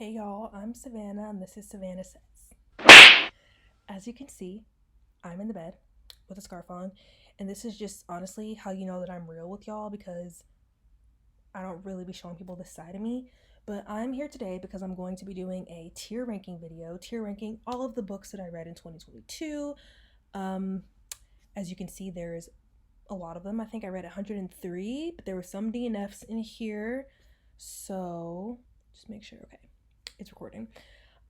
Hey y'all, I'm Savannah and this is Savannah Says. As you can see, I'm in the bed with a scarf on, and this is just honestly how you know that I'm real with y'all because I don't really be showing people this side of me. But I'm here today because I'm going to be doing a tier ranking video, tier ranking all of the books that I read in 2022. Um, as you can see, there's a lot of them. I think I read 103, but there were some DNFs in here. So just make sure, okay, it's recording.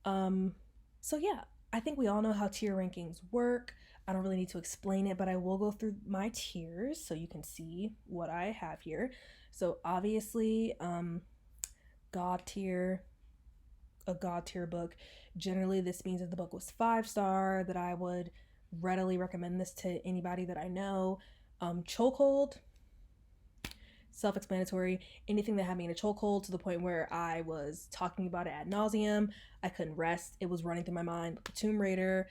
Um, so yeah, I think we all know how tier rankings work. I don't really need to explain it, but I will go through my tiers so you can see what I have here. So obviously, God tier, a God tier book. Generally, this means that the book was 5 star, that I would readily recommend this to anybody that I know. Chokehold, self-explanatory. Anything that had me in a chokehold to the point where I was talking about it ad nauseum, I couldn't rest. It was running through my mind. Tomb Raider,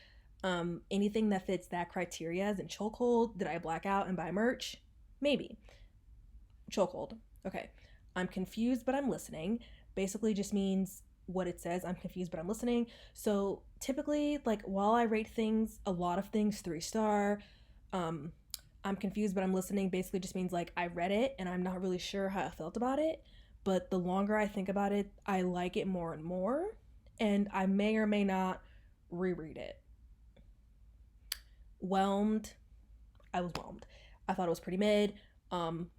anything that fits that criteria as in chokehold. Did I black out and buy merch? Maybe. Chokehold. Okay. I'm confused, but I'm listening. Basically, just means what it says. I'm confused, but I'm listening. So typically, like while I rate things, a lot of things 3 star, um, I'm confused, but I'm listening basically just means like I read it and I'm not really sure how I felt about it. But the longer I think about it, I like it more and more. And I may or may not reread it. Whelmed. I was whelmed. I thought it was pretty mid. Um,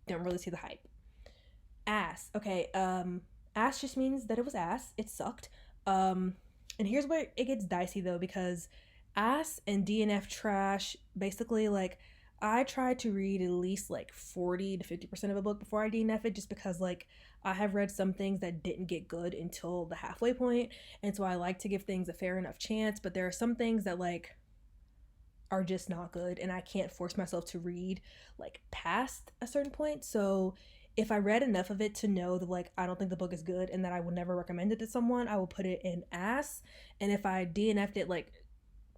didn't really see the hype. Ass. Okay, ass just means that it was ass. It sucked. Um, and here's where it gets dicey though, because ass and DNF trash basically like I try to read at least like 40 to 50% of a book before I DNF it, just because like I have read some things that didn't get good until the halfway point, and so I like to give things a fair enough chance, but there are some things that like are just not good and I can't force myself to read like past a certain point. So if I read enough of it to know that like I don't think the book is good and that I would never recommend it to someone, I will put it in ass. And if I DNF'd it like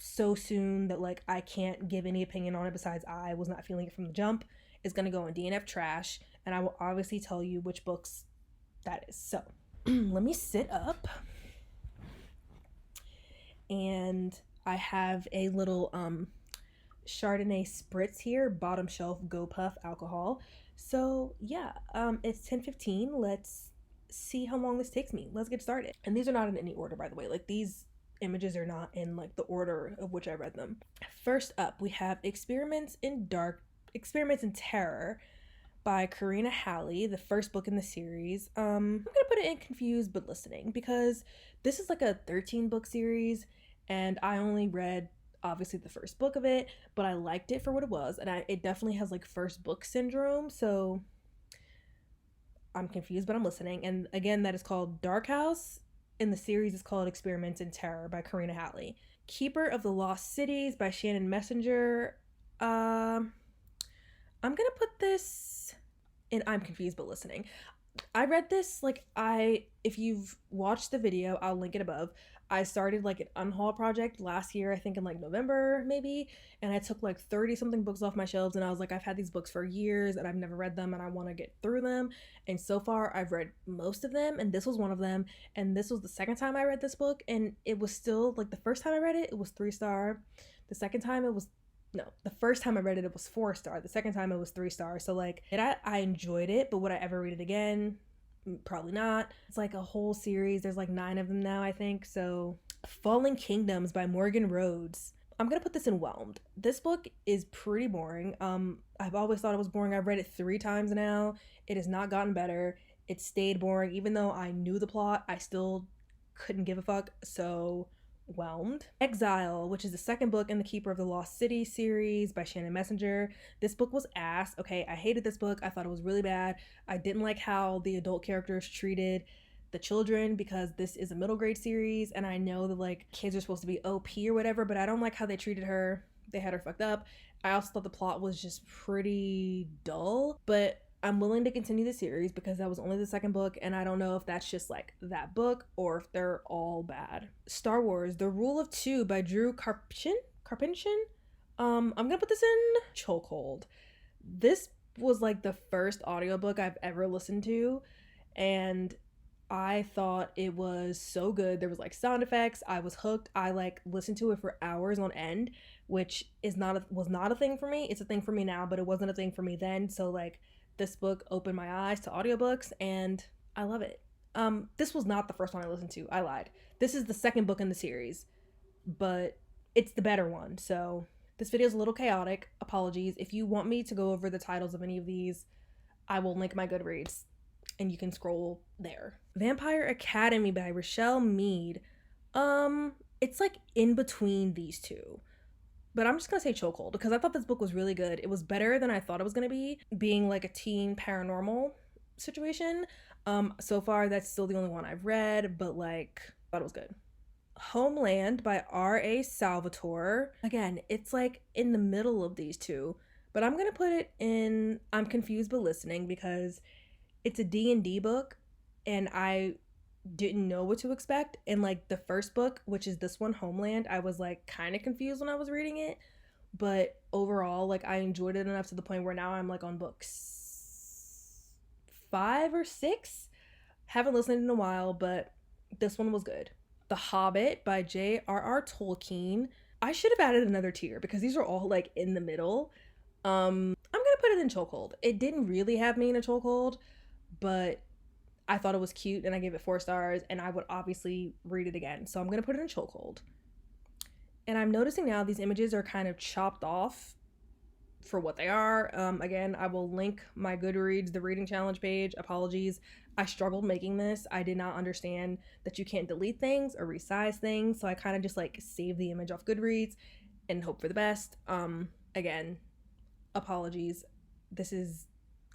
so soon that like I can't give any opinion on it besides I was not feeling it from the jump, it's gonna go in DNF trash. And I will obviously tell you which books that is. So let me sit up, and I have a little Chardonnay spritz here, bottom shelf Go Puff alcohol. So yeah, it's 10:15. Let's see how long this takes me. Let's get started. And these are not in any order, by the way. Like these images are not in like the order of which I read them. First up, we have Experiments in Terror by Karina Halley, the first book in the series. I'm gonna put it in Confused but Listening because this is like a 13 book series, and I only read obviously the first book of it, but I liked it for what it was, and it definitely has like first book syndrome. So I'm confused but I'm listening. And again, that is called Dark House, and the series is called Experiments in Terror by Karina Halley. Keeper of the Lost Cities by Shannon Messenger. I'm gonna put this in I'm confused but listening. I read this like if you've watched the video, I'll link it above. I started like an unhaul project last year, I think in like November maybe, and I took like 30 something books off my shelves, and I was like, I've had these books for years and I've never read them and I want to get through them. And so far I've read most of them, and this was one of them. And this was the second time I read this book, and it was still like the first time I read it, it was 3 star. The second time it was no, the first time I read it, it was 4 star. The second time it was 3 stars. So like I enjoyed it, but would I ever read it again? Probably not. It's like a whole series. There's like 9 of them now, I think. So Falling Kingdoms by Morgan Rhodes. I'm gonna put this in Whelmed. This book is pretty boring. I've always thought it was boring. I've read it 3 times now. It has not gotten better. It stayed boring. Even though I knew the plot, I still couldn't give a fuck. So Whelmed. Exile, which is the second book in the Keeper of the Lost City series by Shannon Messenger. This book was ass. Okay, I hated this book. I thought it was really bad. I didn't like how the adult characters treated the children, because this is a middle grade series and I know that like kids are supposed to be OP or whatever, but I don't like how they treated her. They had her fucked up. I also thought the plot was just pretty dull, but I'm willing to continue the series because that was only the second book, and I don't know if that's just like that book or if they're all bad. Star Wars: The Rule of Two by Drew Karpyshyn. I'm gonna put this in chokehold. This was like the first audiobook I've ever listened to, and I thought it was so good. There was like sound effects. I was hooked. I like listened to it for hours on end, which is not was not a thing for me. It's a thing for me now, but it wasn't a thing for me then. So like this book opened my eyes to audiobooks and I love it. This was not the first one I listened to. I lied. This is the second book in the series, but it's the better one. So this video is a little chaotic. Apologies. If you want me to go over the titles of any of these, I will link my Goodreads and you can scroll there. Vampire Academy by Rochelle Mead. It's like in between these two. But I'm just gonna say Chokehold because I thought this book was really good. It was better than I thought it was gonna be, being like a teen paranormal situation. So far that's still the only one I've read, but like I thought it was good. Homeland by R.A. Salvatore. Again, it's like in the middle of these two, but I'm gonna put it in I'm Confused But Listening because it's a D&D book and I didn't know what to expect. And like the first book, which is this one, Homeland, I was like kind of confused when I was reading it, but overall like I enjoyed it enough to the point where now I'm like on book 5 or 6. Haven't listened in a while, but this one was good. The Hobbit by J.R.R. Tolkien. I should have added another tier because these are all like in the middle. I'm gonna put it in chokehold. It didn't really have me in a chokehold, but I thought it was cute and I gave it 4 stars and I would obviously read it again. So I'm gonna put it in chokehold. And I'm noticing now these images are kind of chopped off for what they are. Again, I will link my Goodreads, the reading challenge page. Apologies. I struggled making this. I did not understand that you can't delete things or resize things. So I kind of just like save the image off Goodreads and hope for the best. Again, apologies. This is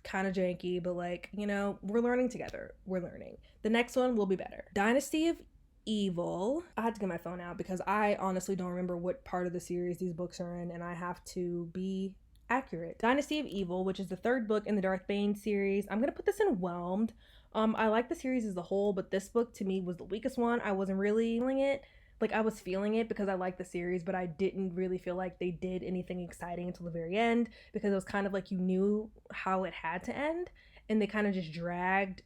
kind of janky, but like, you know, we're learning together. We're learning. The next one will be better. Dynasty of Evil. I had to get my phone out because I honestly don't remember what part of the series these books are in and I have to be accurate. Dynasty of Evil, which is the 3rd book in the Darth Bane series. I'm gonna put this in Whelmed. I like the series as a whole, but this book to me was the weakest one. I wasn't really feeling it. Like I was feeling it because I liked the series, but I didn't really feel like they did anything exciting until the very end because it was kind of like you knew how it had to end and they kind of just dragged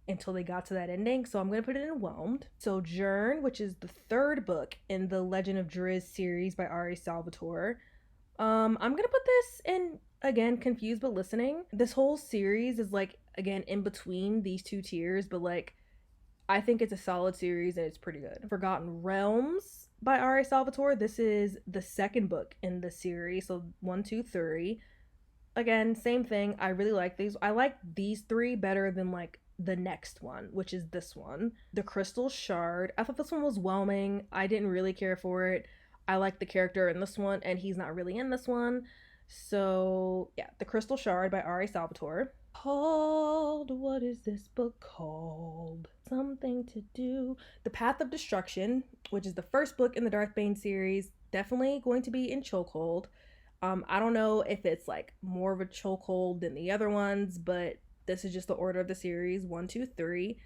until they got to that ending. So I'm going to put it in Whelmed. Sojourn, which is the 3rd book in the Legend of Driz series by R.A. Salvatore. I'm going to put this in, again, Confused But Listening. This whole series is like, again, in between these two tiers, but like I think it's a solid series and it's pretty good. Forgotten Realms by R.A. Salvatore. This is the 2nd book in the series. So 1, 2, 3. Again, same thing. I really like these. I like these 3 better than like the next one, which is this one. The Crystal Shard. I thought this one was whelming. I didn't really care for it. I like the character in this one and he's not really in this one. So yeah, The Crystal Shard by R.A. Salvatore. Called, what is this book called? Something to Do. The Path of Destruction, which is the 1st book in the Darth Bane series. Definitely going to be in chokehold. I don't know if it's like more of a chokehold than the other ones, but this is just the order of the series, 1, 2, 3.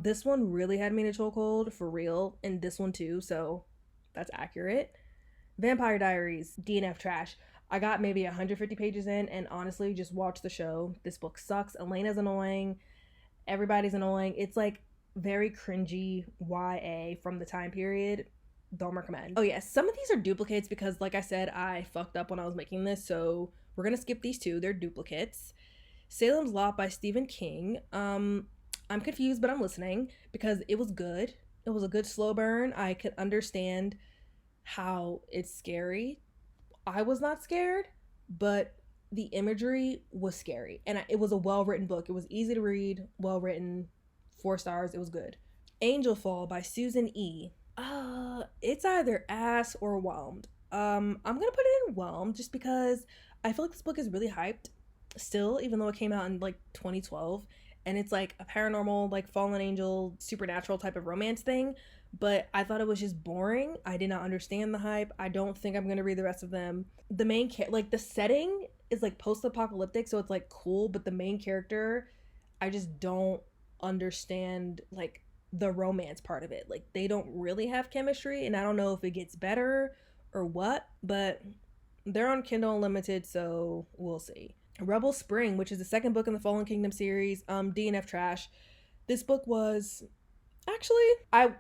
This one really had me in a chokehold for real, and this one too, so that's accurate. Vampire Diaries, DNF trash. I got maybe 150 pages in and honestly just watch the show. This book sucks. Elena's annoying. Everybody's annoying. It's like very cringy YA from the time period. Don't recommend. Oh yes, some of these are duplicates because like I said, I fucked up when I was making this, so we're gonna skip these 2. They're duplicates. Salem's Lot by Stephen King. I'm confused, but I'm listening because it was good. It was a good slow burn. I could understand how it's scary. I was not scared, but the imagery was scary. And it was a well-written book. It was easy to read, well-written, 4 stars. It was good. Angel Fall by Susan E. It's either ass or whelmed. I'm gonna put it in whelmed just because I feel like this book is really hyped still, even though it came out in like 2012. And it's like a paranormal, like fallen angel, supernatural type of romance thing. But I thought it was just boring. I did not understand the hype. I don't think I'm going to read the rest of them. The main like the setting is like post-apocalyptic, so it's like cool. But the main character, I just don't understand like the romance part of it. Like they don't really have chemistry. And I don't know if it gets better or what. But they're on Kindle Unlimited, so we'll see. Rebel Spring, which is the 2nd book in the Fallen Kingdom series. DNF trash. This book was actually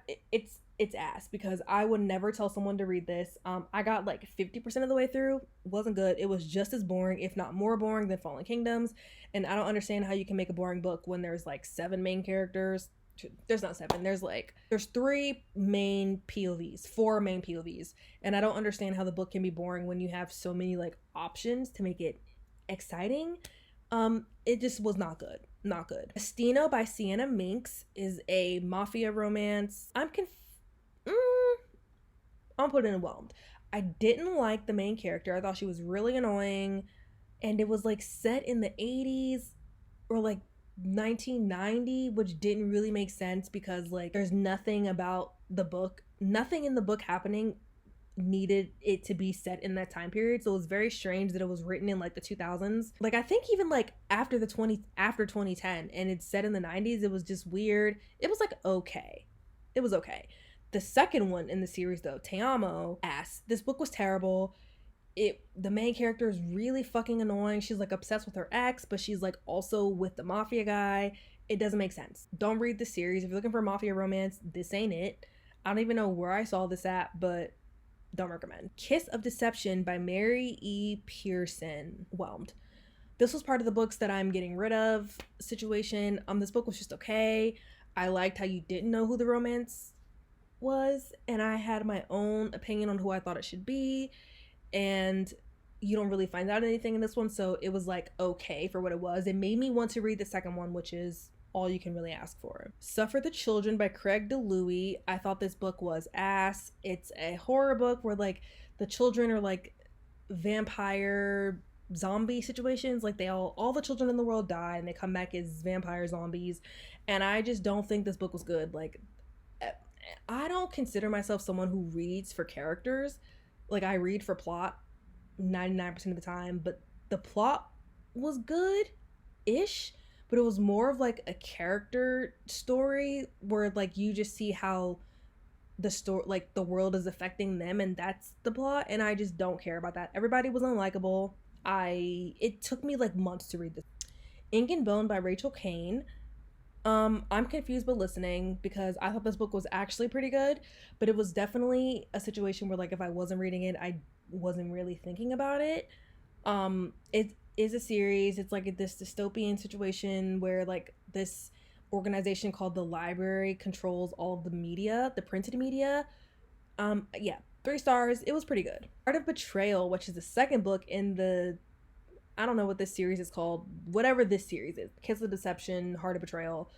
it's ass because I would never tell someone to read this. I got like 50% of the way through. Wasn't good. It was just as boring, if not more boring than Fallen Kingdoms. And I don't understand how you can make a boring book when there's like seven main characters. There's not seven. There's three main POVs, four main POVs, and I don't understand how the book can be boring when you have so many like options to make it exciting. It just was not good. Not good. Destino by Sienna Minks is a mafia romance. I'm put in whelmed. I didn't like the main character. I thought she was really annoying, and it was like set in the 80s or like 1990, which didn't really make sense because like there's nothing about the book, nothing in the book happening needed it to be set in that time period. So it was very strange that it was written in like the 2000s. Like I think even like after 2010 and it's set in the 90s, it was just weird. It was like okay. It was okay. The second one in the series though, Te Amo, ass. This book was terrible. The main character is really fucking annoying. She's like obsessed with her ex, but she's like also with the mafia guy. It doesn't make sense. Don't read the series. If you're looking for a mafia romance, this ain't it. I don't even know where I saw this at, but don't recommend. Kiss of Deception by Mary E. Pearson. Whelmed. This was part of the books that I'm getting rid of situation. This book was just okay. I liked how you didn't know who the romance was, and I had my own opinion on who I thought it should be, and you don't really find out anything in this one, so it was like okay for what it was. It made me want to read the second one, which is all you can really ask for. Suffer the Children by Craig DeLuey. I thought this book was ass. It's a horror book where like the children are like vampire zombie situations. Like all the children in the world die and they come back as vampire zombies. And I just don't think this book was good. Like I don't consider myself someone who reads for characters. Like I read for plot 99% of the time, but the plot was good-ish, but it was more of like a character story where like you just see how the story, like the world is affecting them, and that's the plot, and I just don't care about that. Everybody was unlikable. It took me like months to read this. Ink and Bone by Rachel Kane. I'm confused but listening because I thought this book was actually pretty good, but it was definitely a situation where like if I wasn't reading it, I wasn't really thinking about it. It is a series. It's like this dystopian situation where like this organization called the Library controls all of the media, the printed media. Yeah, 3 stars. It was pretty good. Art of Betrayal, which is the second book in the, I don't know what this series is called, whatever this series is, Kiss of Deception, Heart of Betrayal.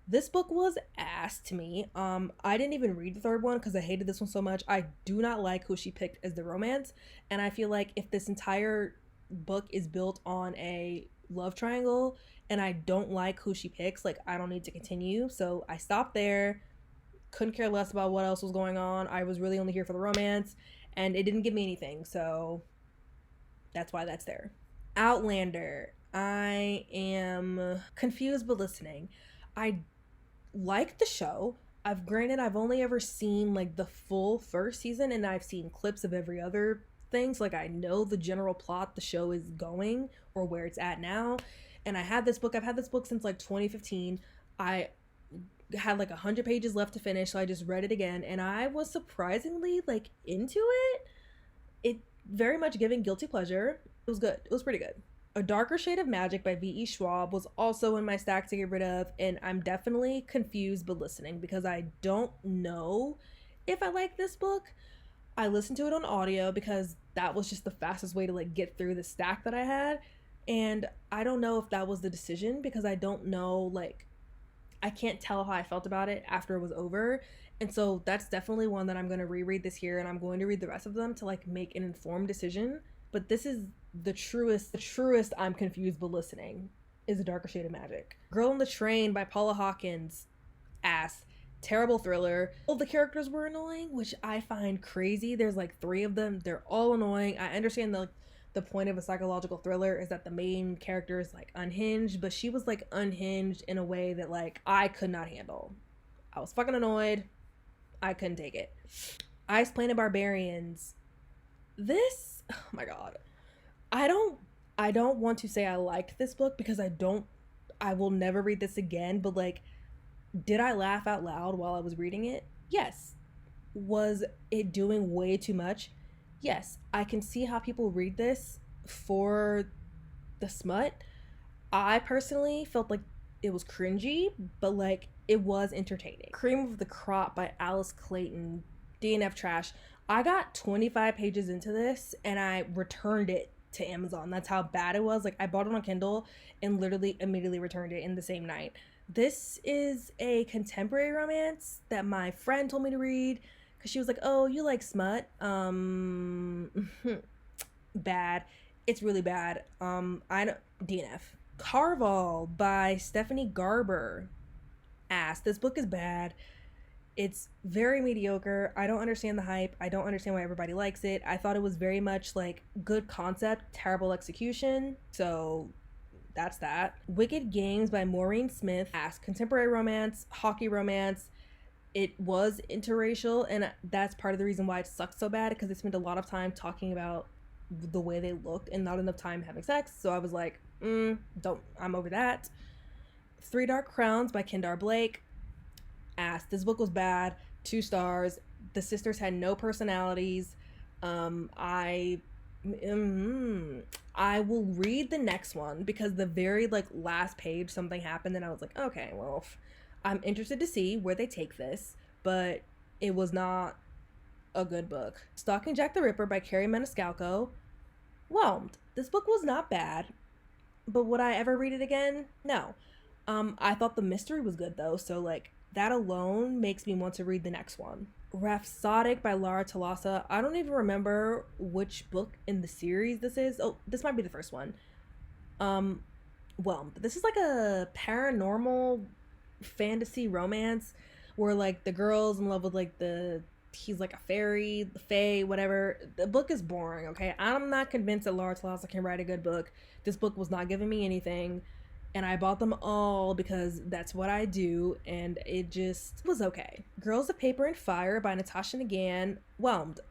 This book was ass to me. I didn't even read the third one because I hated this one so much. I do not like who she picked as the romance, and I feel like if this entire book is built on a love triangle and I don't like who she picks, like I don't need to continue. So I stopped there. Couldn't care less about what else was going on. I was really only here for the romance, and it didn't give me anything, so that's why that's there. Outlander. I am confused but listening. I like the show. I've only ever seen like the full first season, and I've seen clips of every other thing, so like I know the general plot the show is going or where it's at now. And I've had this book since like 2015. I had like 100 pages left to finish, so I just read it again, and I was surprisingly like into it. It very much giving guilty pleasure. It was good. It was pretty good. A Darker Shade of Magic by V.E. Schwab was also in my stack to get rid of, and I'm definitely confused but listening because I don't know if I like this book. I listened to it on audio because that was just the fastest way to like get through the stack that I had, and I don't know if that was the decision because I don't know, like I can't tell how I felt about it after it was over. And so that's definitely one that I'm going to reread this year, and I'm going to read the rest of them to like make an informed decision. But this is the truest I'm confused but listening is A Darker Shade of Magic. Girl on the Train by Paula Hawkins. Ass. Terrible thriller. All the characters were annoying, which I find crazy. There's like 3 of them. They're all annoying. I understand the point of a psychological thriller is that the main character is like unhinged, but she was like unhinged in a way that like I could not handle. I was fucking annoyed. I couldn't take it. Ice Planet Barbarians. This, oh my god. I don't want to say I liked this book because I will never read this again, but like Did I laugh out loud while I was reading it? Yes. Was it doing way too much? Yes. I can see how people read this for the smut. I personally felt like it was cringy, but like it was entertaining. Cream of the Crop by Alice Clayton, DNF trash. I got 25 pages into this and I returned it to Amazon. That's how bad it was. Like I bought it on Kindle and literally immediately returned it in the same night. This is a contemporary romance that my friend told me to read because she was like, "Oh, you like smut?" Bad. It's really bad. I don't DNF. Carval by Stephanie Garber. Ass. This book is bad. It's very mediocre. I don't understand the hype. I don't understand why everybody likes it. I thought it was very much like good concept, terrible execution. So that's that. Wicked Games by Maureen Smith. Ass. Contemporary romance, hockey romance. It was interracial, and that's part of the reason why it sucked so bad, because they spent a lot of time talking about the way they looked and not enough time having sex. So I was like, I'm over that. Three Dark Crowns by Kendar Blake. Ass. This book was bad. 2 stars. The sisters had no personalities. I will read the next one because the very like last page something happened and I was like, okay, well, I'm interested to see where they take this, but it was not a good book. Stalking Jack the Ripper by Carrie Maniscalco. Whelmed. This book was not bad, but would I ever read it again? No. I thought the mystery was good though, so like that alone makes me want to read the next one. Rhapsodic by Lara Talasa. I don't even remember which book in the series this is. Oh, this might be the first one. Whelmed. This is like a paranormal fantasy romance where like the girl's in love with like he's like a fairy, the fae, whatever. The book is boring, okay? I'm not convinced that Lara Talasa can write a good book. This book was not giving me anything, and I bought them all because that's what I do, and it just was okay. Girls of Paper and Fire by Natasha Nagan. Whelmed.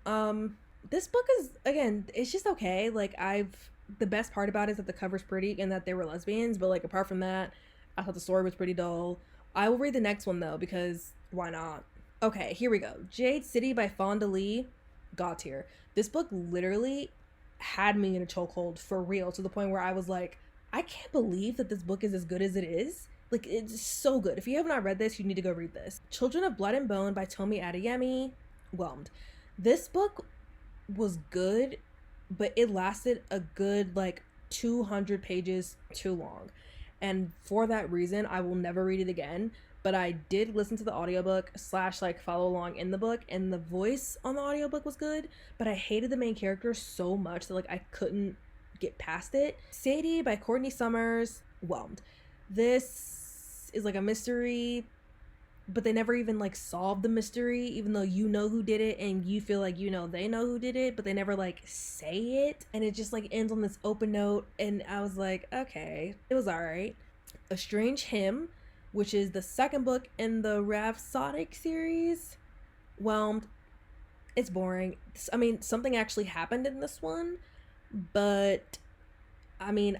This book is, again, it's just okay. Like, the best part about it is that the cover's pretty and that they were lesbians, but like apart from that, I thought the story was pretty dull. I will read the next one though, because why not? Okay, here we go. Jade City by Fonda Lee. God tier. This book literally had me in a chokehold for real, to the point where I was like, I can't believe that this book is as good as it is. Like, it's so good. If you have not read this, you need to go read this. Children of Blood and Bone by Tomi Adeyemi. Whelmed. This book was good, but it lasted a good like 200 pages too long. And for that reason, I will never read it again. But I did listen to the audiobook / like follow along in the book, and the voice on the audiobook was good, but I hated the main character so much that like I couldn't get past it. Sadie by Courtney Summers. Whelmed. This is like a mystery, but they never even like solved the mystery, even though you know who did it and you feel like you know they know who did it, but they never like say it, and it just like ends on this open note, and I was like, okay, it was all right. A Strange Hymn, which is the second book in the Rhapsodic series. Whelmed. It's boring. I mean, something actually happened in this one, but I mean,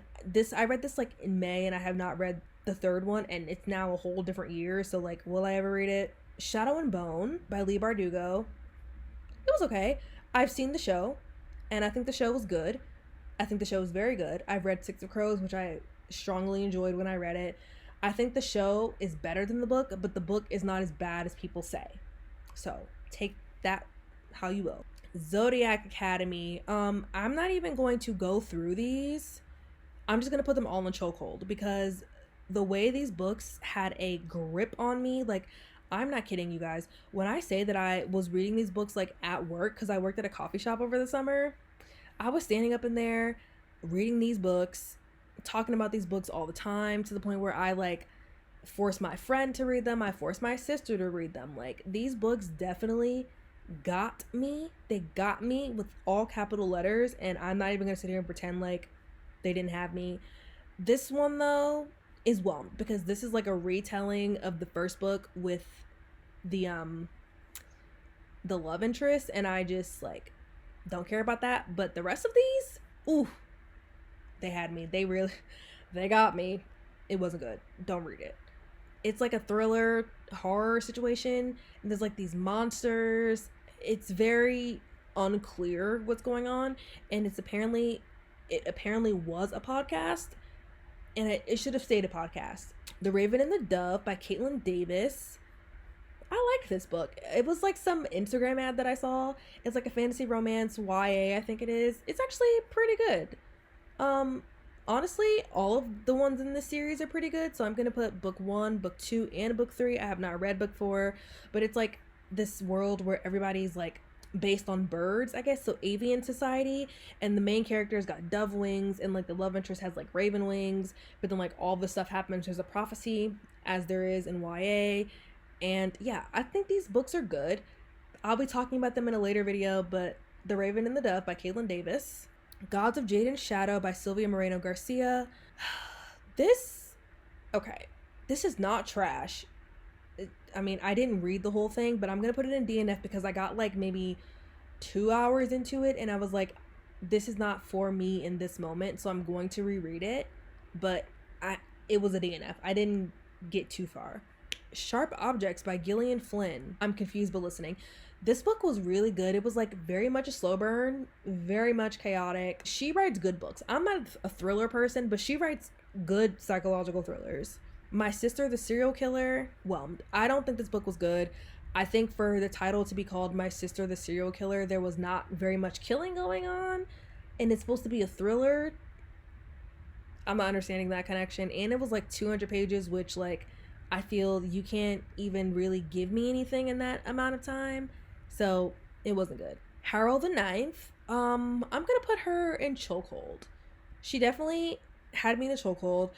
I read this like in May, and I have not read the third one, and it's now a whole different year, so like, will I ever read it? Shadow and Bone by Leigh Bardugo. It was okay. I've seen the show, and I think the show was good. I think the show was very good. I've read Six of Crows, which I strongly enjoyed when I read it. I think the show is better than the book, but the book is not as bad as people say. So take that how you will. Zodiac Academy. I'm not even going to go through these. I'm just going to put them all in chokehold, because the way these books had a grip on me, like, I'm not kidding you guys. When I say that I was reading these books like at work, because I worked at a coffee shop over the summer, I was standing up in there reading these books, talking about these books all the time, to the point where I like forced my friend to read them. I forced my sister to read them. Like, these books definitely got me. They got me with all capital letters, and I'm not even gonna sit here and pretend like they didn't have me. This one though is Whelmed, because this is like a retelling of the first book with the love interest, and I just like don't care about that. But the rest of these, ooh, they had me. They got me. It wasn't good. Don't read it. It's like a thriller horror situation, and there's like these monsters. It's very unclear what's going on, and it apparently was a podcast, and it should have stayed a podcast. The Raven and the Dove by Caitlin Davis. I like this book. It was like some Instagram ad that I saw. It's like a fantasy romance YA, I think it is. It's actually pretty good. Um, Honestly, all of the ones in this series are pretty good. So I'm gonna put book 1, book 2, and book 3. I have not read book 4, but it's like this world where everybody's like based on birds, I guess. So avian society, and the main character's got dove wings, and like the love interest has like raven wings. But then like all this stuff happens. There's a prophecy, as there is in YA. And yeah, I think these books are good. I'll be talking about them in a later video, but The Raven and the Dove by Caitlin Davis. Gods of Jade and Shadow by Sylvia Moreno Garcia. This, okay, this is not trash. I mean, I didn't read the whole thing, but I'm going to put it in DNF because I got like maybe 2 hours into it and I was like, this is not for me in this moment, so I'm going to reread it. But it was a DNF. I didn't get too far. Sharp Objects by Gillian Flynn. I'm confused but listening. This book was really good. It was like very much a slow burn, very much chaotic. She writes good books. I'm not a thriller person, but she writes good psychological thrillers. My Sister the Serial Killer. Well, I don't think this book was good. I think for the title to be called My Sister the Serial Killer, there was not very much killing going on, and it's supposed to be a thriller. I'm not understanding that connection. And it was like 200 pages, which like I feel you can't even really give me anything in that amount of time. So it wasn't good. Harold the Ninth. I'm gonna put her in chokehold. She definitely had me in a chokehold.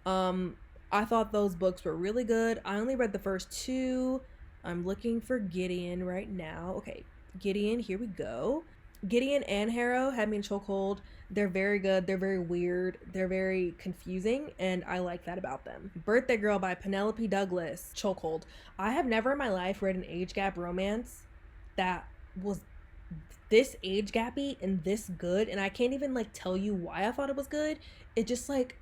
I thought those books were really good. I only read the first 2. I'm looking for Gideon right now. Okay, Gideon, here we go. Gideon and Harrow had me in chokehold. They're very good. They're very weird. They're very confusing, and I like that about them. Birthday Girl by Penelope Douglas. Chokehold. I have never in my life read an age gap romance that was this age gappy and this good, and I can't even like tell you why I thought it was good. It just like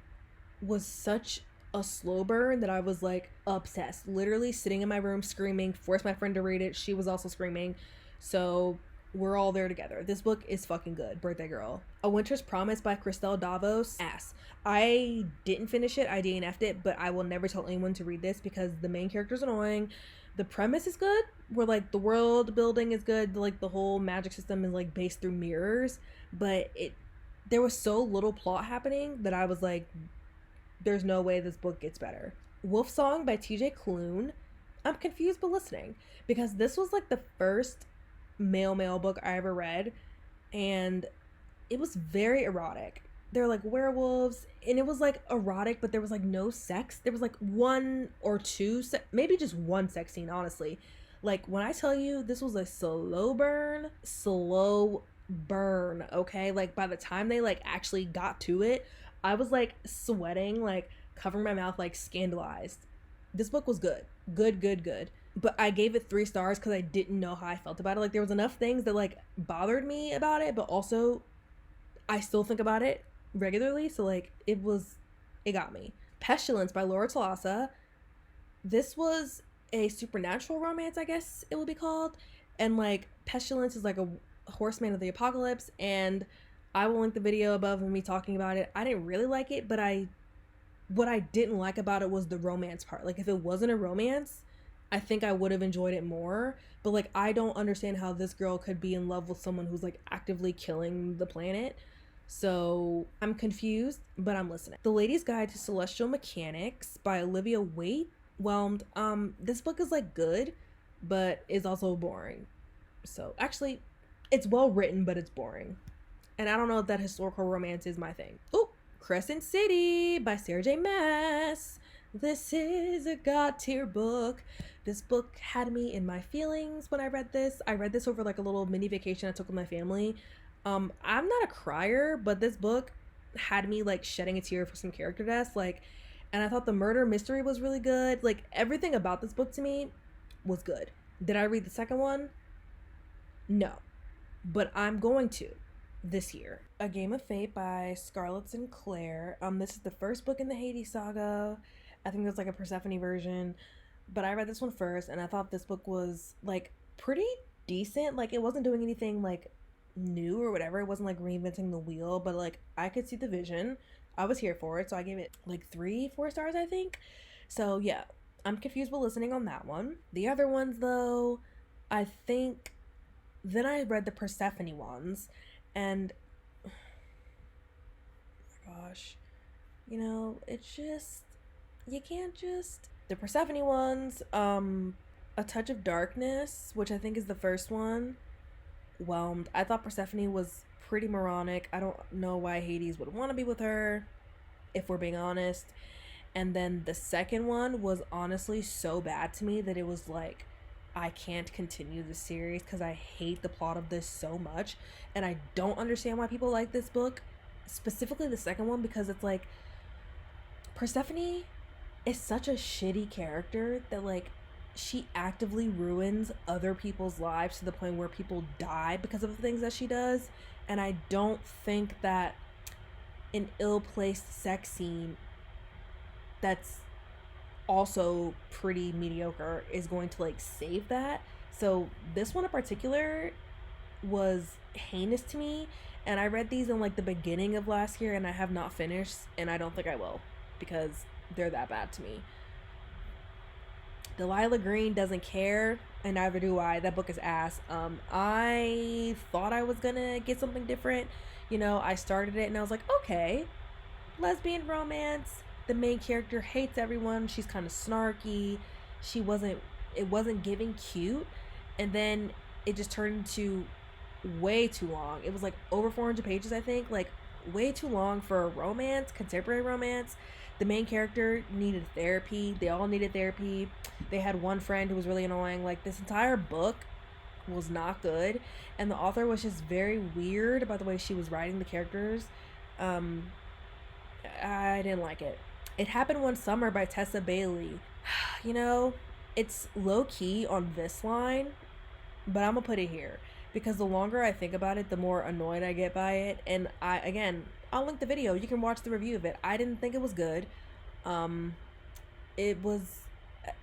was such a slow burn that I was like obsessed, literally sitting in my room screaming, forced my friend to read it. She was also screaming, so we're all there together. This book is fucking good. Birthday Girl. A Winter's Promise by Christelle Davos. Ass. I didn't finish it. I DNF'd it, but I will never tell anyone to read this because the main character's annoying. The premise is good, where like the world building is good, like the whole magic system is like based through mirrors, but there was so little plot happening that I was like, there's no way this book gets better. Wolf Song by TJ Klune. I'm confused but listening because this was like the first male book I ever read, and it was very erotic. They're like werewolves, and it was like erotic, but there was like no sex. There was like 1 or 2 maybe just 1 sex scene, honestly. Like when I tell you this was a slow burn, okay? Like by the time they like actually got to it, I was like sweating, like covering my mouth, like scandalized. This book was good. Good. But I gave it 3 stars because I didn't know how I felt about it. Like there was enough things that like bothered me about it, but also I still think about it regularly, so like it got me. Pestilence by Laura Talasa. This was a supernatural romance, I guess it would be called, and like Pestilence is like a horseman of the apocalypse, and I will link the video above of me talking about it. I didn't really like it, but what I didn't like about it was the romance part. Like if it wasn't a romance, I think I would have enjoyed it more, but like I don't understand how this girl could be in love with someone who's like actively killing the planet. So I'm confused, but I'm listening. The Lady's Guide to Celestial Mechanics by Olivia Waite. Whelmed. This book is like good, but is also boring. So actually, it's well written, but it's boring. And I don't know if that historical romance is my thing. Oh, Crescent City by Sarah J. Maas. This is a god tier book. This book had me in my feelings when I read this. I read this over like a little mini vacation I took with my family. I'm not a crier, but this book had me like shedding a tear for some character deaths, like, and I thought the murder mystery was really good. Like everything about this book to me was good. Did I read the second one? No, but I'm going to this year. A Game of Fate by Scarlett Sinclair. This is the first book in the Hades saga. I think there's like a Persephone version, but I read this one first, and I thought this book was like pretty decent. Like it wasn't doing anything like new or whatever. It wasn't like reinventing the wheel, but like I could see the vision. I was here for it, so I gave it like 3, 4 stars, I think. So yeah, I'm confused with listening on that one. The other ones though, I think then I read the Persephone ones, and oh my gosh, it's just you can't just the Persephone ones. A Touch of Darkness, which I think is the first one, whelmed. I thought Persephone was pretty moronic. I don't know why Hades would want to be with her, if we're being honest. And then the second one was honestly so bad to me that it was like, I can't continue the series because I hate the plot of this so much. And I don't understand why people like this book, specifically the second one, because it's like Persephone is such a shitty character that like she actively ruins other people's lives to the point where people die because of the things that she does. And I don't think that an ill-placed sex scene that's also pretty mediocre is going to like save that. So this one in particular was heinous to me, and I read these in like the beginning of last year, and I have not finished, and I don't think I will because they're that bad to me. Delilah Green doesn't care, and neither do I. That book is ass. I thought I was gonna get something different. I started it and I was like, okay, lesbian romance. The main character hates everyone. She's kind of snarky. She wasn't. It wasn't giving cute, and then it just turned into way too long. It was like over 400 pages, I think. Like way too long for a romance, contemporary romance. The main character needed therapy. They all needed therapy. They had one friend who was really annoying. Like this entire book was not good, and the author was just very weird about the way she was writing the characters. Um, I didn't like it. It Happened One Summer by Tessa Bailey. you know, it's low key on this line, but I'm gonna put it here because the longer I think about it, the more annoyed I get by it. And I'll link the video. You can watch the review of it. I didn't think it was good. Um, it was.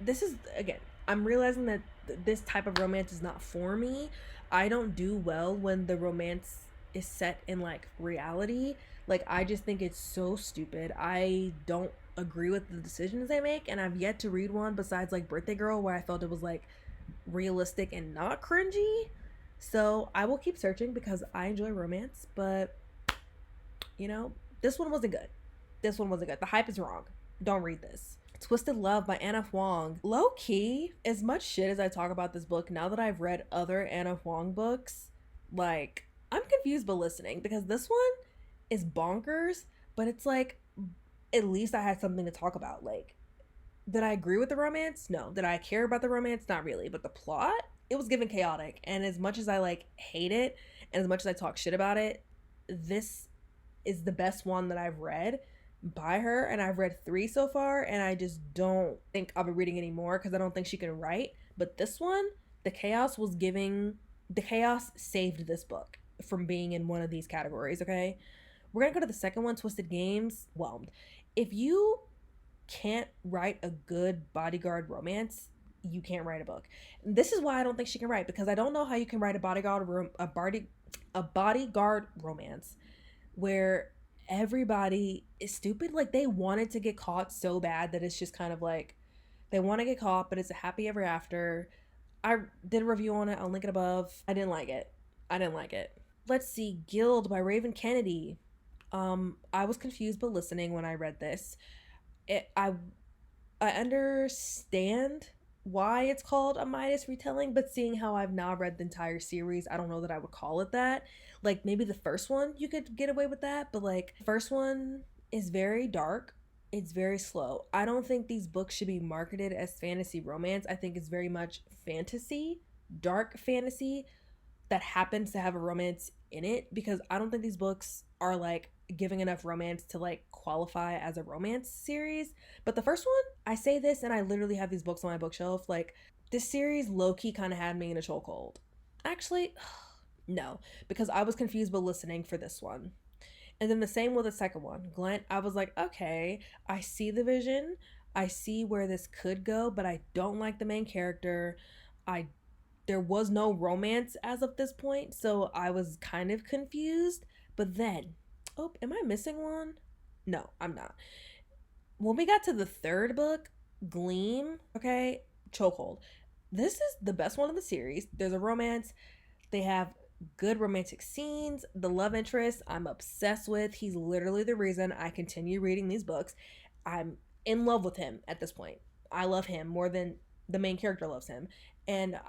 This is again. I'm realizing that this type of romance is not for me. I don't do well when the romance is set in like reality. Like I just think it's so stupid. I don't agree with the decisions they make, and I've yet to read one besides like Birthday Girl where I felt it was like realistic and not cringy. So I will keep searching because I enjoy romance, but you know, this one wasn't good. This one wasn't good. The hype is wrong. Don't read this. Twisted Love by Anna Huang. Low key, as much shit as I talk about this book, now that I've read other Anna Huang books, like, I'm confused but listening because this one is bonkers, but it's like, at least I had something to talk about. Like, did I agree with the romance? No. Did I care about the romance? Not really. But the plot, it was given chaotic. And as much as I like hate it, and as much as I talk shit about it, this is the best one that I've read by her, and I've read 3 so far, and I just don't think I'll be reading any more because I don't think she can write. But this one, the chaos saved this book from being in one of these categories. Okay, we're gonna go to the second one, Twisted Games. Whelmed. If you can't write a good bodyguard romance, you can't write a book. This is why I don't think she can write, because I don't know how you can write a bodyguard romance where everybody is stupid. Like they wanted to get caught so bad that it's just kind of like they want to get caught, but it's a happy ever after. I did a review on it. I'll link it above. I didn't like it. Let's see, Guild by Raven Kennedy. I was confused but listening when I read this. I understand why it's called a Midas retelling, but seeing how I've now read the entire series, I don't know that I would call it that. Like maybe the first one you could get away with that, but like the first one is very dark. It's very slow. I don't think these books should be marketed as fantasy romance. I think it's very much fantasy, dark fantasy that happens to have a romance in it, because I don't think these books are like giving enough romance to like qualify as a romance series. But the first one, I say this and I literally have these books on my bookshelf. Like this series low-key kind of had me in a chokehold. Actually, no, because I was confused but listening for this one. And then the same with the second one, Glent. I was like, okay, I see the vision. I see where this could go, but I don't like the main character. I There was no romance as of this point, so I was kind of confused. But then, oh, am I missing one? No, I'm not. When we got to the third book, Gleam, okay, Chokehold. This is the best one of the series. There's a romance. They have good romantic scenes. The love interest I'm obsessed with. He's literally the reason I continue reading these books. I'm in love with him at this point. I love him more than the main character loves him. And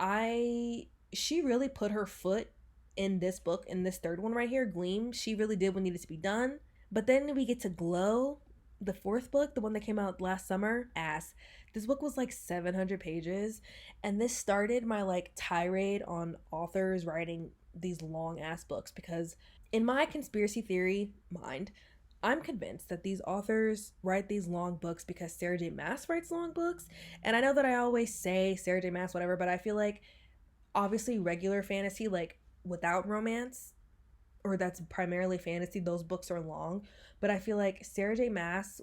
she really put her foot in this book, in this third one right here, Gleam. She really did what needed to be done. But then we get to Glow, the fourth book, the one that came out last summer. Ass. This book was like 700 pages, and this started my like tirade on authors writing these long ass books because in my conspiracy theory mind, I'm convinced that these authors write these long books because Sarah J. Maas writes long books. And I know that I always say Sarah J. Maas, whatever, but I feel like obviously regular fantasy, like without romance, or that's primarily fantasy, those books are long. But I feel like Sarah J. Maas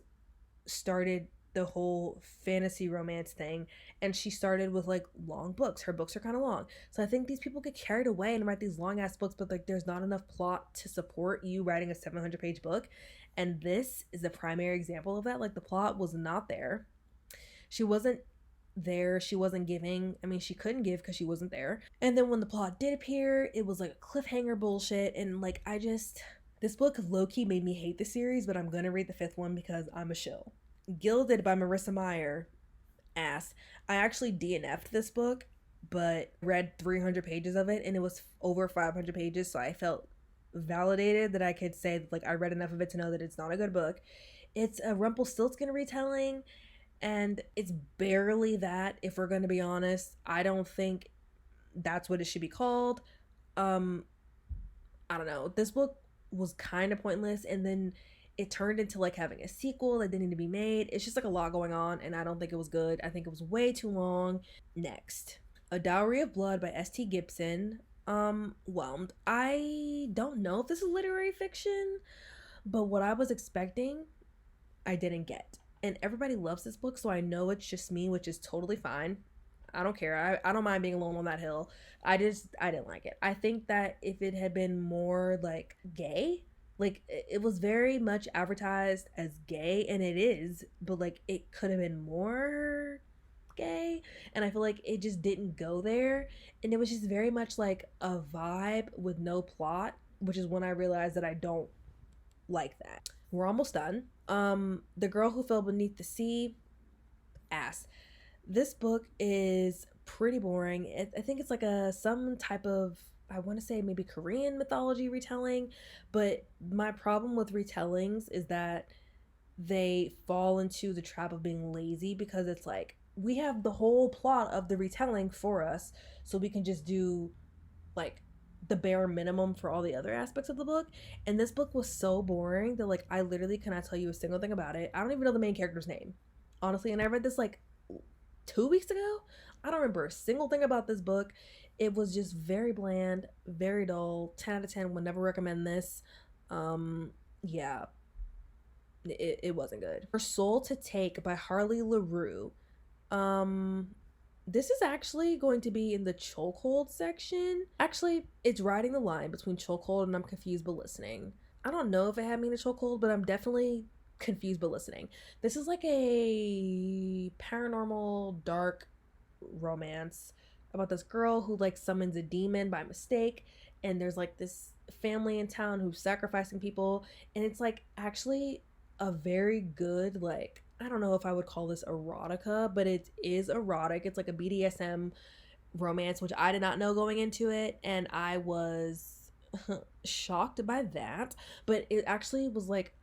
started the whole fantasy romance thing, and she started with like long books. Her books are kind of long, so I think these people get carried away and write these long ass books, but like there's not enough plot to support you writing a 700-page book. And this is a primary example of that. Like the plot was not there. She wasn't there. She wasn't giving. I mean, she couldn't give because she wasn't there. And then when the plot did appear, it was like a cliffhanger bullshit. And like, this book low-key made me hate the series, but I'm gonna read the fifth one because I'm a shill. Gilded by Marissa Meyer. Ass. I actually DNF'd this book, but read 300 pages of it, and it was over 500 pages, so I felt validated that I could say that, like, I read enough of it to know that it's not a good book. It's a Rumpelstiltskin retelling, and it's barely that, if we're going to be honest. I don't think that's what it should be called. I don't know. This book was kind of pointless, and then it turned into like having a sequel that didn't need to be made. It's just like a lot going on, and I don't think it was good. I think it was way too long. Next, A Dowry of Blood by S.T. Gibson. Whelmed. I don't know if this is literary fiction, but what I was expecting, I didn't get. And everybody loves this book, so I know it's just me, which is totally fine. I don't care. I don't mind being alone on that hill. I didn't like it. I think that if it had been more like gay, like it was very much advertised as gay, and it is, but like it could have been more gay, and I feel like it just didn't go there, and it was just very much like a vibe with no plot, which is when I realized that I don't like that. We're almost done. The Girl Who Fell Beneath the Sea. Ass. This book is pretty boring. I think it's like some type of, I want to say maybe Korean mythology retelling, but my problem with retellings is that they fall into the trap of being lazy, because it's like we have the whole plot of the retelling for us, so we can just do like the bare minimum for all the other aspects of the book. And this book was so boring that like I literally cannot tell you a single thing about it. I don't even know the main character's name, honestly, and I read this like 2 weeks ago. I don't remember a single thing about this book. It was just very bland, very dull. 10 out of 10, would never recommend this. Yeah, it wasn't good. Her Soul to Take by Harley LaRue. This is actually going to be in the chokehold section. Actually, it's riding the line between chokehold and I'm confused but listening. I don't know if it had me in a chokehold, but I'm definitely confused but listening. This is like a paranormal dark romance about this girl who like summons a demon by mistake, and there's like this family in town who's sacrificing people, and it's like actually a very good, like, I don't know if I would call this erotica, but it is erotic. It's like a BDSM romance, which I did not know going into it, and I was shocked by that. But it actually was like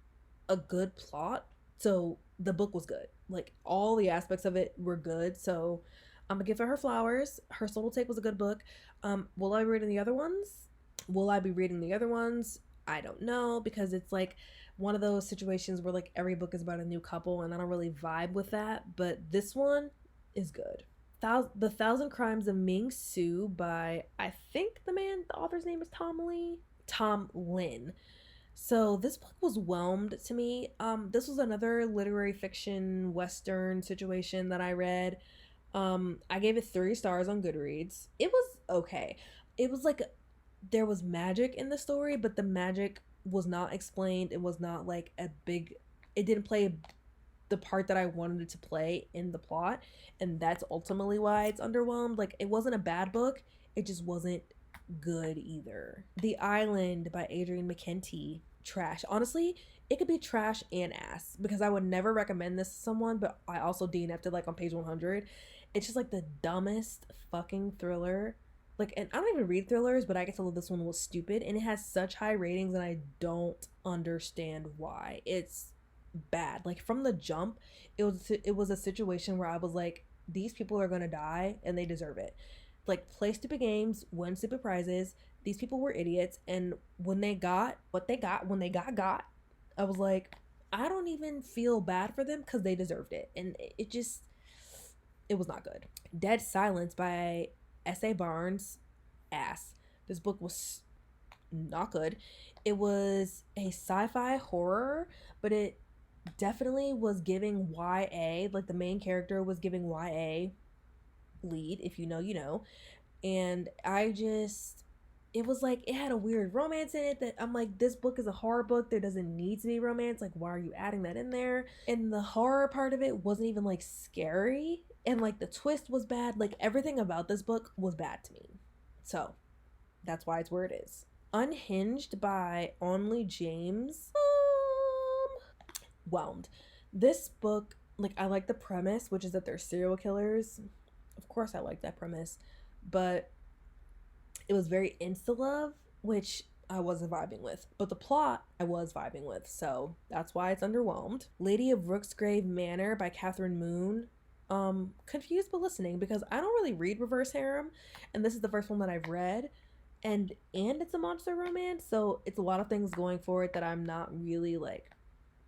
a good plot, so the book was good. Like all the aspects of it were good, so I'm gonna give her flowers. Her Soul Take was a good book. Will I be reading the other ones? I don't know, because it's like one of those situations where like every book is about a new couple, and I don't really vibe with that. But this one is good. The Thousand Crimes of Ming Su by, I think the author's name is Tom Lin. So this book was whelmed to me. This was another literary fiction western situation that I read. I gave it 3 stars on Goodreads. It was okay. It was like there was magic in the story, but the magic was not explained. It was not like a big. It didn't play the part that I wanted it to play in the plot, and that's ultimately why it's underwhelmed. Like it wasn't a bad book, it just wasn't good either. The Island by Adrian McKenty, trash. Honestly, it could be trash and ass because I would never recommend this to someone, but I also DNF'd it like on page 100. It's just like the dumbest fucking thriller. Like, and I don't even read thrillers, but I can tell this one was stupid, and it has such high ratings, and I don't understand why. It's bad. Like from the jump, it was a situation where I was like, these people are gonna die and they deserve it. Like play stupid games, win stupid prizes. These people were idiots, and when they got what they got, when they got, I was like, I don't even feel bad for them because they deserved it, and it just it was not good. Dead Silence by S.A. Barnes, ass. This book was not good. It was a sci-fi horror, but it definitely was giving YA, like the main character was giving YA lead, if you know, you know. And I just, it was like, it had a weird romance in it that I'm like, this book is a horror book. There doesn't need to be romance. Like, why are you adding that in there? And the horror part of it wasn't even like scary. And like the twist was bad. Like, everything about this book was bad to me. So that's why it's where it is. Unhinged by Onley James. Whelmed. This book, like, I like the premise, which is that they're serial killers. Of course, I like that premise, but it was very insta love, which I wasn't vibing with. But the plot, I was vibing with, so that's why it's underwhelmed. Lady of Rooksgrave Manor by Catherine Moon. Confused but listening because I don't really read reverse harem, and this is the first one that I've read, and it's a monster romance, so it's a lot of things going for it that I'm not really like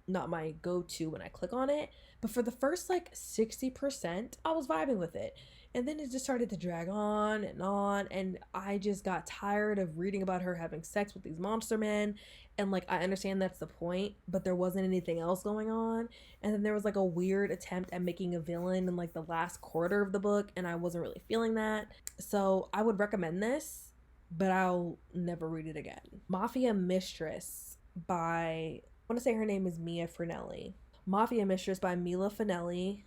not my go-to when I click on it. But for the first like 60%, I was vibing with it. And then it just started to drag on, and I just got tired of reading about her having sex with these monster men. And like I understand that's the point, but there wasn't anything else going on. And then there was like a weird attempt at making a villain in like the last quarter of the book, and I wasn't really feeling that. So I would recommend this, but I'll never read it again. Mafia Mistress by, I want to say her name is Mia Finelli. Mafia Mistress by Mila Finelli.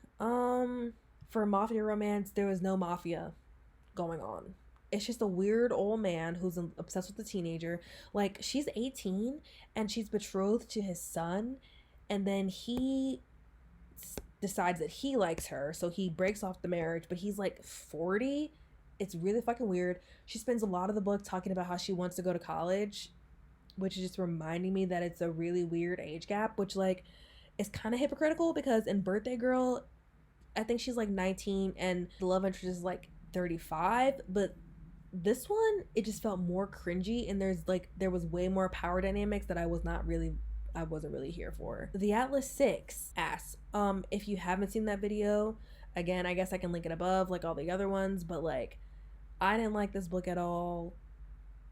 For mafia romance, there was no mafia going on. It's just a weird old man who's obsessed with a teenager. Like, she's 18 and she's betrothed to his son, and then he decides that he likes her, so he breaks off the marriage, but he's like 40. It's really fucking weird. She spends a lot of the book talking about how she wants to go to college, which is just reminding me that it's a really weird age gap, which like is kind of hypocritical because in Birthday Girl, I think she's like 19 and the love interest is like 35, but this one it just felt more cringy, and there was way more power dynamics that I wasn't really here for. The Atlas 6 ass. If you haven't seen that video, again, I guess I can link it above like all the other ones, but like I didn't like this book at all.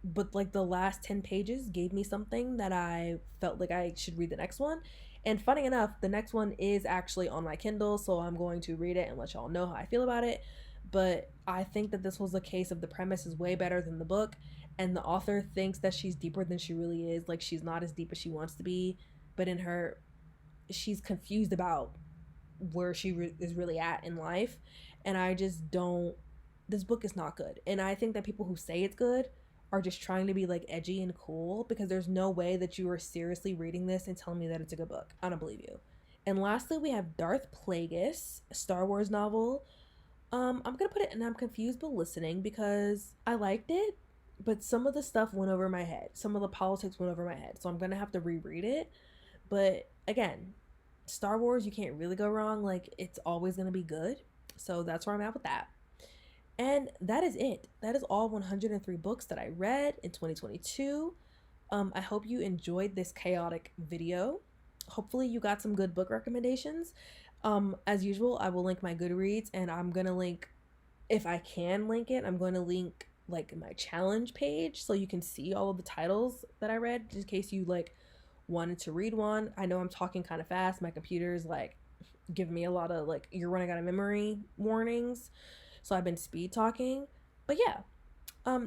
But like the last 10 pages gave me something that I felt like I should read the next one. And funny enough, the next one is actually on my Kindle, so I'm going to read it and let y'all know how I feel about it. But I think that this was a case of the premise is way better than the book, and the author thinks that she's deeper than she really is. Like, she's not as deep as she wants to be, but in her, she's confused about where is really at in life. And I just don't, this book is not good. And I think that people who say it's good are just trying to be like edgy and cool, because there's no way that you are seriously reading this and telling me that it's a good book. I don't believe you. And lastly, we have Darth Plagueis, a Star Wars novel. I'm gonna put it in I'm confused but listening because I liked it, but some of the stuff went over my head. Some of the politics went over my head, so I'm gonna have to reread it. But again, Star Wars, you can't really go wrong. Like, it's always gonna be good. So that's where I'm at with that. And that is it. That is all 103 books that I read in 2022. I hope you enjoyed this chaotic video. Hopefully you got some good book recommendations. As usual, I will link my Goodreads, and I'm going to link, if I can link it, I'm going to link like my challenge page so you can see all of the titles that I read, just in case you like wanted to read one. I know I'm talking kind of fast. My computer's like giving me a lot of like you're running out of memory warnings. So I've been speed talking. But yeah,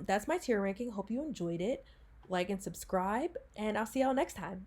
that's my tier ranking. Hope you enjoyed it. Like and subscribe, and I'll see y'all next time.